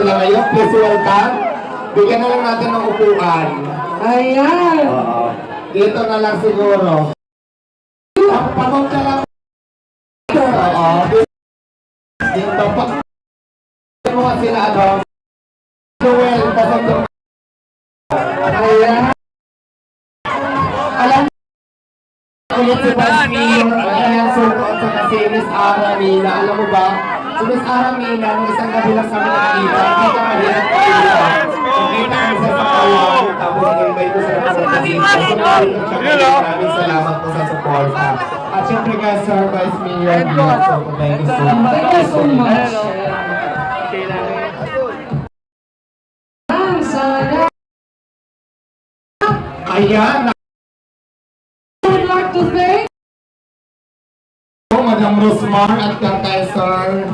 sila ngayon. Please welcome. Bigyan na lang natin ng upuan. Ayan. Dito na lang siguro. Pagod ka lang. Dito pa. Ano nga sila ano? Joel, pasok doon. Ayan. Alam ulit si Vice Mayor, ayan, suot sa kasi Miss Aramina. Alam mo ba? Si Miss Aramina, nung isang gabi lang kami nakikita, hindi ka mahirap kaila. Nakita ko sa Palawan, tapos nag-invite ko sa maraming salamat po sa support. At syempre guys, Sir Vice Mayor, thank you so much. Thank you so much. Ayan. I would like to thank Madam Rosmar at kay Sir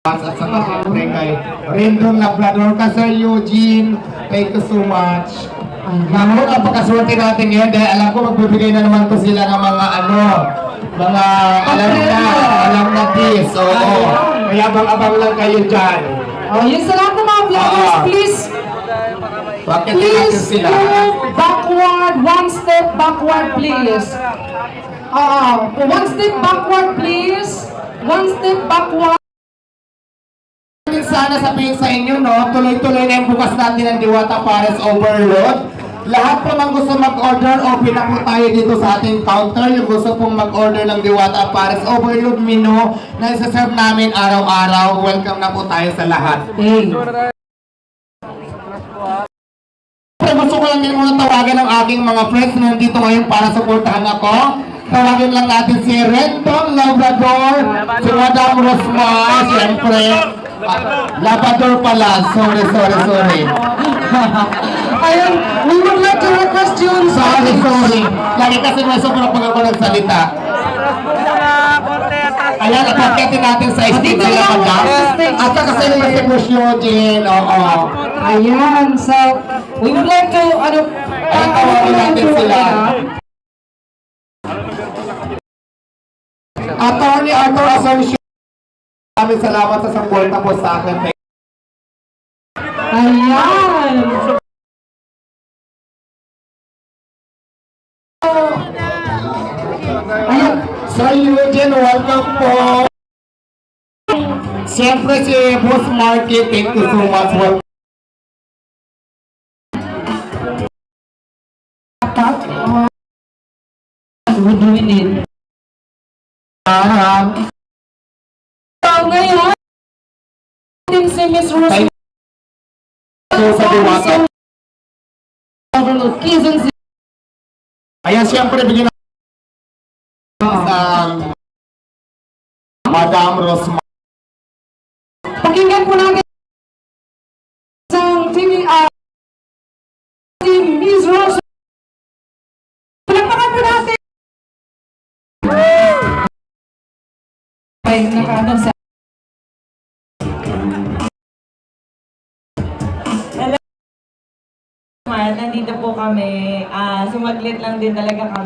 at saka syempre kay Rendon Labrador, ka Sir Eugene, thank you so much. Naku, napakaswerte natin ngayon dahil alam ko magbibigay na naman ko sila ng mga mga alam na this. Oo. Kaya abang-abang lang kayo dyan. oh, yung sa lahat ng mga vloggers, please Bakit natin sila? go backward, one step backward, please. One step backward, please. One step backward. Sana sabihin sa inyo, no, tuloy-tuloy na yung bukas natin ng Diwata Pares Overload. Lahat po mang gusto mag-order, open na po tayo dito sa ating counter. Yung gusto pong mag-order ng Diwata Pares Overload menu na isa-serve namin araw-araw. Welcome na po tayo sa lahat. Gusto ko lang din muna tawagan ng aking mga friends na nandito ngayon para supportahan ako. Tawagin lang natin si Rendon Labrador, si Madam Rosmar, siyempre. Labrador pala, sorry. Ayun, we would like to request you. Sorry. Lagi kasi may sobrang pag ako nagsalita. Ayan, ipakyatin natin sa stage sila Madam. At saka sa inyo si Push Eugene, oo. Ayan, so we would like to, Ay, tawagin natin sila. Attorney Arthur Asensio. Maraming salamat sa support na po sa akin. Ayan. Ayan, Sir Eugene, welcome po. Siyempre si Boss Marky, thank you so much. We're doing it. So ngayon, din si Miss Rose. Sa Diwata. Overload Quezon City. Ayan, siyempre bigyan Madam Rosmar. Pakinggan po natin sa TV si Miss Rose. Palakpakan po natin. Ay, nakaano sa Nandito po kami, sumaglit lang din talaga kami.